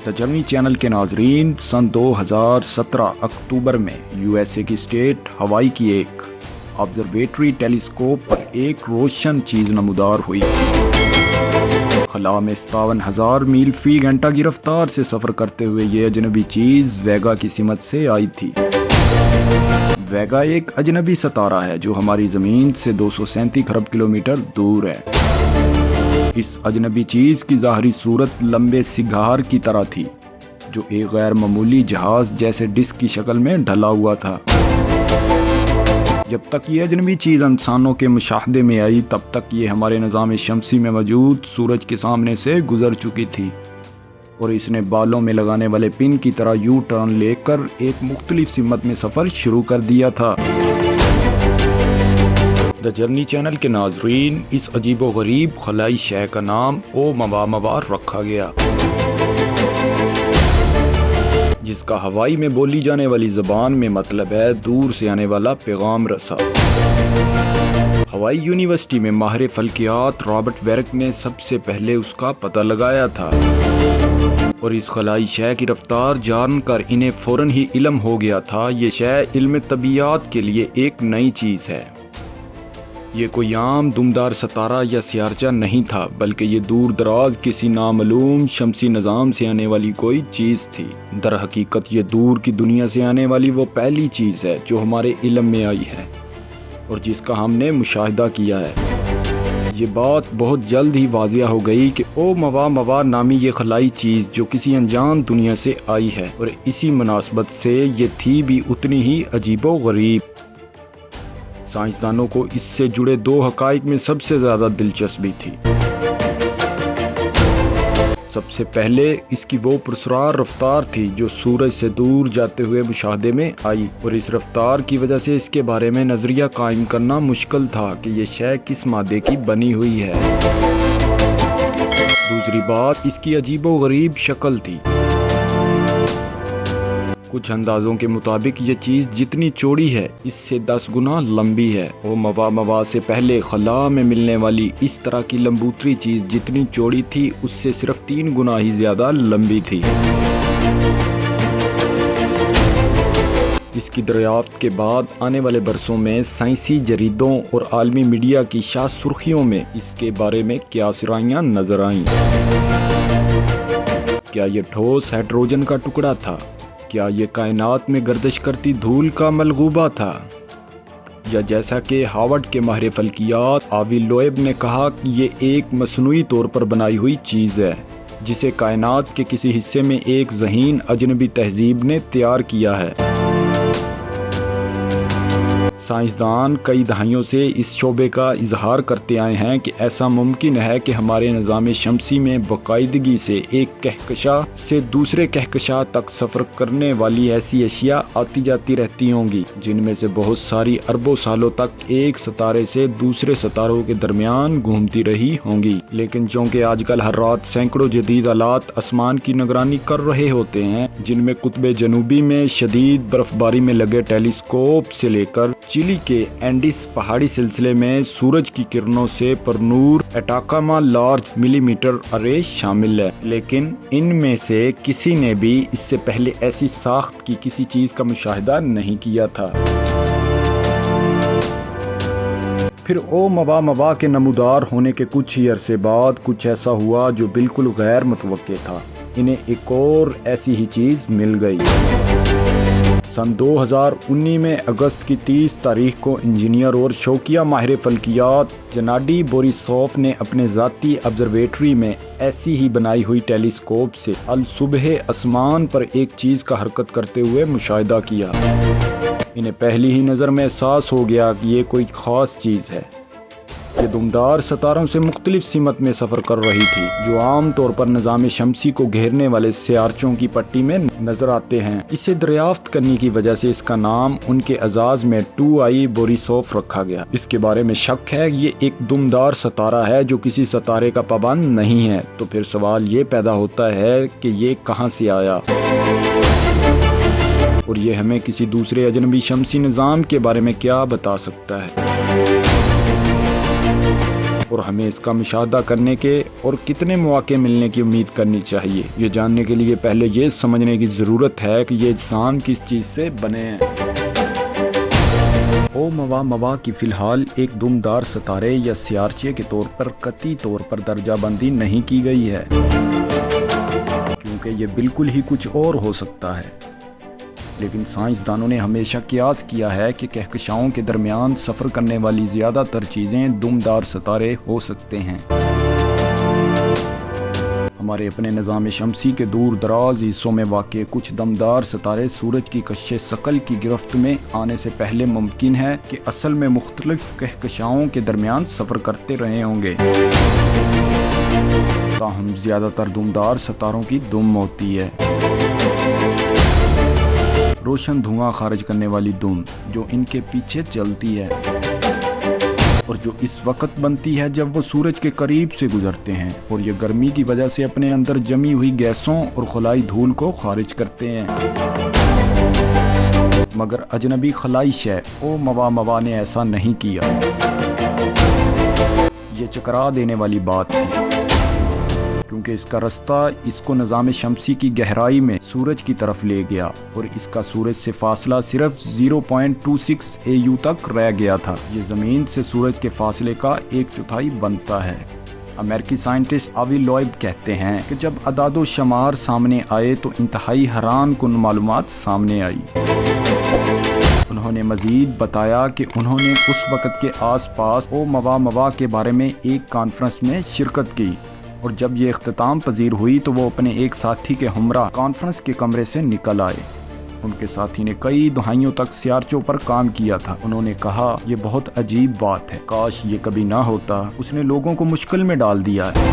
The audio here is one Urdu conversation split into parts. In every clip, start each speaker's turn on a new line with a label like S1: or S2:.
S1: تجربی چینل کے ناظرین، سن 2017 اکتوبر میں USA کی اسٹیٹ ہوائی کی ایک آبزرویٹری ٹیلیسکوپ پر ایک روشن چیز نمودار ہوئی۔ خلا میں 57,000 میل فی گھنٹہ کی رفتار سے سفر کرتے ہوئے یہ اجنبی چیز ویگا کی سمت سے آئی تھی۔ ویگا ایک اجنبی ستارہ ہے جو ہماری زمین سے 237 کھرب کلومیٹر دور ہے۔ اس اجنبی چیز کی ظاہری صورت لمبے سگار کی طرح تھی جو ایک غیر معمولی جہاز جیسے ڈسک کی شکل میں ڈھلا ہوا تھا۔ جب تک یہ اجنبی چیز انسانوں کے مشاہدے میں آئی تب تک یہ ہمارے نظام شمسی میں موجود سورج کے سامنے سے گزر چکی تھی اور اس نے بالوں میں لگانے والے پن کی طرح یو ٹرن لے کر ایک مختلف سمت میں سفر شروع کر دیا تھا۔ دا جرنی چینل کے ناظرین، اس عجیب و غریب خلائی شے کا نام اومواموا رکھا گیا، جس کا ہوائی میں بولی جانے والی زبان میں مطلب ہے دور سے آنے والا پیغام رسا۔ ہوائی یونیورسٹی میں ماہر فلکیات رابرٹ ویرک نے سب سے پہلے اس کا پتہ لگایا تھا اور اس خلائی شے کی رفتار جان کر انہیں فوراً ہی علم ہو گیا تھا یہ شے علم طبیعیات کے لیے ایک نئی چیز ہے۔ یہ کوئی عام دمدار ستارہ یا سیارچہ نہیں تھا بلکہ یہ دور دراز کسی نامعلوم شمسی نظام سے آنے والی کوئی چیز تھی۔ در حقیقت یہ دور کی دنیا سے آنے والی وہ پہلی چیز ہے جو ہمارے علم میں آئی ہے اور جس کا ہم نے مشاہدہ کیا ہے۔ یہ بات بہت جلد ہی واضح ہو گئی کہ اومواموا نامی یہ خلائی چیز جو کسی انجان دنیا سے آئی ہے اور اسی مناسبت سے یہ تھی بھی اتنی ہی عجیب و غریب۔ سائنسدانوں کو اس سے جڑے دو حقائق میں سب سے زیادہ دلچسپی تھی۔ سب سے پہلے اس کی وہ پراسرار رفتار تھی جو سورج سے دور جاتے ہوئے مشاہدے میں آئی اور اس رفتار کی وجہ سے اس کے بارے میں نظریہ قائم کرنا مشکل تھا کہ یہ شے کس مادے کی بنی ہوئی ہے۔ دوسری بات اس کی عجیب و غریب شکل تھی۔ کچھ اندازوں کے مطابق یہ چیز جتنی چوڑی ہے اس سے 10 گنا لمبی ہے۔ اومواموا سے پہلے خلا میں ملنے والی اس طرح کی لمبوتری چیز جتنی چوڑی تھی اس سے صرف 3 گنا ہی زیادہ لمبی تھی۔ اس کی دریافت کے بعد آنے والے برسوں میں سائنسی جریدوں اور عالمی میڈیا کی شاہ سرخیوں میں اس کے بارے میں کیا سرائیاں نظر آئیں۔ کیا یہ ٹھوس ہائیڈروجن کا ٹکڑا تھا؟ کیا یہ کائنات میں گردش کرتی دھول کا ملغوبہ تھا؟ یا جیسا کہ ہارورڈ کے ماہر فلکیات آوی لوئب نے کہا کہ یہ ایک مصنوعی طور پر بنائی ہوئی چیز ہے جسے کائنات کے کسی حصے میں ایک ذہین اجنبی تہذیب نے تیار کیا ہے۔ سائنسدان کئی دہائیوں سے اس شعبے کا اظہار کرتے آئے ہیں کہ ایسا ممکن ہے کہ ہمارے نظام شمسی میں باقاعدگی سے ایک کہکشاں سے دوسرے کہکشاں تک سفر کرنے والی ایسی اشیاء آتی جاتی رہتی ہوں گی جن میں سے بہت ساری اربوں سالوں تک ایک ستارے سے دوسرے ستاروں کے درمیان گھومتی رہی ہوں گی، لیکن چونکہ آج کل ہر رات سینکڑوں جدید آلات آسمان کی نگرانی کر رہے ہوتے ہیں جن میں قطب جنوبی میں شدید برف باری میں لگے ٹیلیسکوپ سے لے کر چلی کے اینڈیز پہاڑی سلسلے میں سورج کی کرنوں سے پرنور اٹاکاما لارج ملی میٹر ارے شامل ہے، لیکن ان میں سے کسی نے بھی اس سے پہلے ایسی ساخت کی کسی چیز کا مشاہدہ نہیں کیا تھا۔ پھر اومواموا کے نمودار ہونے کے کچھ ہی عرصے بعد کچھ ایسا ہوا جو بالکل غیر متوقع تھا۔ انہیں ایک اور ایسی ہی چیز مل گئی۔ سن 2019 میں اگست کی 30 تاریخ کو انجینئر اور شوقیہ ماہر فلکیات جناڈی بوریسوف نے اپنے ذاتی آبزرویٹری میں ایسی ہی بنائی ہوئی ٹیلیسکوپ سے الصبح آسمان پر ایک چیز کا حرکت کرتے ہوئے مشاہدہ کیا۔ انہیں پہلی ہی نظر میں احساس ہو گیا کہ یہ کوئی خاص چیز ہے۔ یہ دمدار ستاروں سے مختلف سمت میں سفر کر رہی تھی جو عام طور پر نظام شمسی کو گھیرنے والے سیارچوں کی پٹی میں نظر آتے ہیں۔ اسے دریافت کرنے کی وجہ سے اس کا نام ان کے اعزاز میں 2I بوریسوف رکھا گیا۔ اس کے بارے میں شک ہے یہ ایک دمدار ستارہ ہے جو کسی ستارے کا پابند نہیں ہے، تو پھر سوال یہ پیدا ہوتا ہے کہ یہ کہاں سے آیا اور یہ ہمیں کسی دوسرے اجنبی شمسی نظام کے بارے میں کیا بتا سکتا ہے۔ اور ہمیں اس کا مشاہدہ کرنے کے اور کتنے مواقع ملنے کی امید کرنی چاہیے، یہ جاننے کے لیے پہلے یہ سمجھنے کی ضرورت ہے کہ یہ اجسام کس چیز سے بنے ہیں۔ اومواموا کی فی الحال ایک دمدار ستارے یا سیارچے کے طور پر قطعی طور پر درجہ بندی نہیں کی گئی ہے، کیونکہ یہ بالکل ہی کچھ اور ہو سکتا ہے، لیکن سائنسدانوں نے ہمیشہ قیاس کیا ہے کہ کہکشاؤں کے درمیان سفر کرنے والی زیادہ تر چیزیں دمدار ستارے ہو سکتے ہیں۔ ہمارے اپنے نظام شمسی کے دور دراز حصوں میں واقع کچھ دمدار ستارے سورج کی کشش ثقل کی گرفت میں آنے سے پہلے ممکن ہے کہ اصل میں مختلف کہکشاؤں کے درمیان سفر کرتے رہے ہوں گے، تاہم زیادہ تر دمدار ستاروں کی دم ہوتی ہے، روشن دھواں خارج کرنے والی دم جو ان کے پیچھے چلتی ہے، اور جو اس وقت بنتی ہے جب وہ سورج کے قریب سے گزرتے ہیں اور یہ گرمی کی وجہ سے اپنے اندر جمی ہوئی گیسوں اور خلائی دھول کو خارج کرتے ہیں۔ مگر اجنبی خلائی شے اومواموا نے ایسا نہیں کیا، یہ چکرا دینے والی بات تھی، کیونکہ اس کا رستہ اس کو نظام شمسی کی گہرائی میں سورج کی طرف لے گیا اور اس کا سورج سے فاصلہ صرف 0.26 AU تک رہ گیا تھا۔ یہ زمین سے سورج کے فاصلے کا 1/4 بنتا ہے۔ امریکی سائنٹسٹ آوی لوئب کہتے ہیں کہ جب اعداد و شمار سامنے آئے تو انتہائی حیران کن معلومات سامنے آئی۔ انہوں نے مزید بتایا کہ انہوں نے اس وقت کے آس پاس اومواموا کے بارے میں ایک کانفرنس میں شرکت کی، اور جب یہ اختتام پذیر ہوئی تو وہ اپنے ایک ساتھی کے ہمراہ کانفرنس کے کمرے سے نکل آئے۔ ان کے ساتھی نے کئی دہائیوں تک سیارچوں پر کام کیا تھا۔ انہوں نے کہا، یہ بہت عجیب بات ہے، کاش یہ کبھی نہ ہوتا، اس نے لوگوں کو مشکل میں ڈال دیا ہے۔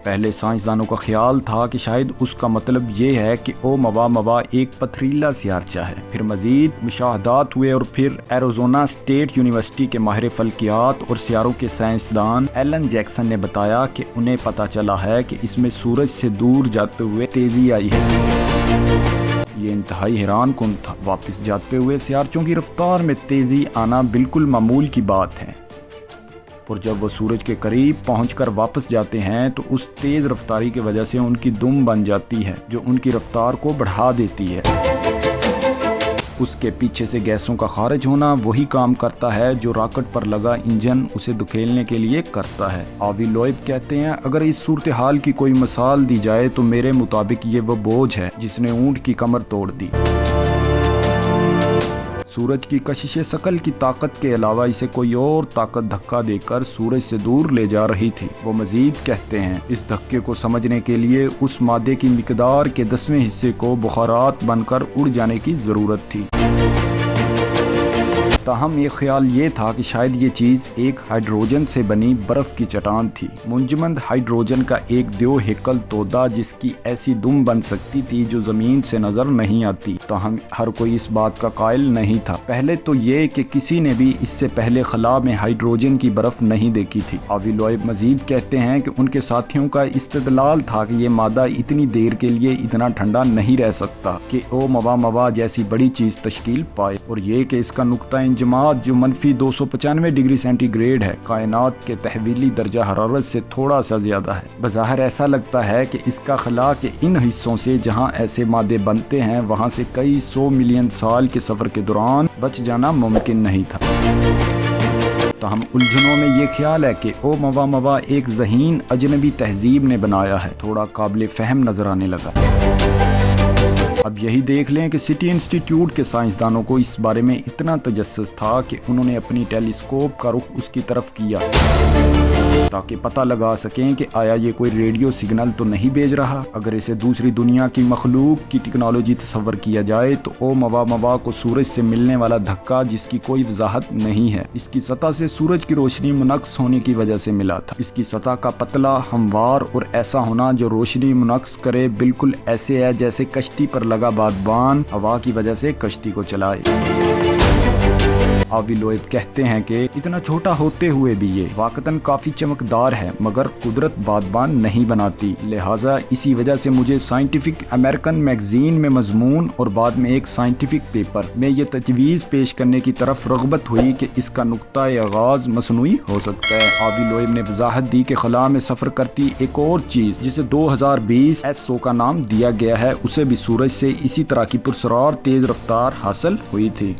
S1: پہلے سائنسدانوں کا خیال تھا کہ شاید اس کا مطلب یہ ہے کہ اومواموا ایک پتھریلا سیارچہ ہے۔ پھر مزید مشاہدات ہوئے اور پھر ایریزونا اسٹیٹ یونیورسٹی کے ماہر فلکیات اور سیاروں کے سائنسدان ایلن جیکسن نے بتایا کہ انہیں پتہ چلا ہے کہ اس میں سورج سے دور جاتے ہوئے تیزی آئی ہے۔ یہ انتہائی حیران کن تھا۔ واپس جاتے ہوئے سیارچوں کی رفتار میں تیزی آنا بالکل معمول کی بات ہے، اور جب وہ سورج کے قریب پہنچ کر واپس جاتے ہیں تو اس تیز رفتاری کی وجہ سے ان کی دم بن جاتی ہے جو ان کی رفتار کو بڑھا دیتی ہے۔ اس کے پیچھے سے گیسوں کا خارج ہونا وہی کام کرتا ہے جو راکٹ پر لگا انجن اسے دھکیلنے کے لیے کرتا ہے۔ آوی لوئب کہتے ہیں، اگر اس صورتحال کی کوئی مثال دی جائے تو میرے مطابق یہ وہ بوجھ ہے جس نے اونٹ کی کمر توڑ دی۔ سورج کی کشش ثقل کی طاقت کے علاوہ اسے کوئی اور طاقت دھکا دے کر سورج سے دور لے جا رہی تھی۔ وہ مزید کہتے ہیں، اس دھکے کو سمجھنے کے لیے اس مادے کی مقدار کے 10ویں حصے کو بخارات بن کر اڑ جانے کی ضرورت تھی۔ تاہم یہ خیال یہ تھا کہ شاید یہ چیز ایک ہائیڈروجن سے بنی برف کی چٹان تھی، منجمد ہائیڈروجن کا ایک دیو ہیکل تودا جس کی ایسی دم بن سکتی تھی جو زمین سے نظر نہیں آتی۔ تاہم ہر کوئی اس بات کا قائل نہیں تھا، پہلے تو یہ کہ کسی نے بھی اس سے پہلے خلا میں ہائیڈروجن کی برف نہیں دیکھی تھی۔ آوی لوئب مزید کہتے ہیں کہ ان کے ساتھیوں کا استدلال تھا کہ یہ مادہ اتنی دیر کے لیے اتنا ٹھنڈا نہیں رہ سکتا کہ اومواموا جیسی بڑی چیز تشکیل پائے، اور یہ کہ اس کا نقطہ انجماد جو -295 ڈگری سینٹی گریڈ ہے کائنات کے تحویلی درجہ حرارت سے تھوڑا سا زیادہ ہے۔ بظاہر ایسا لگتا ہے کہ اس کا خلا کے ان حصوں سے جہاں ایسے مادے بنتے ہیں وہاں سے کئی 100 ملین سال کے سفر کے دوران بچ جانا ممکن نہیں تھا۔ تاہم الجھنوں میں یہ خیال ہے کہ اومواموا ایک ذہین اجنبی تہذیب نے بنایا ہے، تھوڑا قابل فہم نظر آنے لگا۔ اب یہی دیکھ لیں کہ سٹی انسٹیٹیوٹ کے سائنسدانوں کو اس بارے میں اتنا تجسس تھا کہ انہوں نے اپنی ٹیلیسکوپ کا رخ اس کی طرف کیا تاکہ پتہ لگا سکیں کہ آیا یہ کوئی ریڈیو سگنل تو نہیں بھیج رہا۔ اگر اسے دوسری دنیا کی مخلوق کی ٹیکنالوجی تصور کیا جائے تو اومواموا کو سورج سے ملنے والا دھکا جس کی کوئی وضاحت نہیں ہے، اس کی سطح سے سورج کی روشنی منعکس ہونے کی وجہ سے ملا تھا۔ اس کی سطح کا پتلا، ہموار اور ایسا ہونا جو روشنی منعکس کرے، بالکل ایسے ہے جیسے کشتی پر لگا بادبان ہوا کی وجہ سے کشتی کو چلائے۔ آوی لوئب کہتے ہیں کہ اتنا چھوٹا ہوتے ہوئے بھی یہ واقعتاً کافی چمکدار ہے، مگر قدرت بادبان نہیں بناتی، لہٰذا اسی وجہ سے مجھے سائنٹیفک امریکن میگزین میں مضمون اور بعد میں ایک سائنٹیفک پیپر میں یہ تجویز پیش کرنے کی طرف رغبت ہوئی کہ اس کا نقطہ آغاز مصنوعی ہو سکتا ہے۔ آوی لوئب نے وضاحت دی کہ خلا میں سفر کرتی ایک اور چیز جسے 2020 SO کا نام دیا گیا ہے، اسے بھی سورج سے اسی طرح کی پرسرار تیز رفتار حاصل ہوئی تھی۔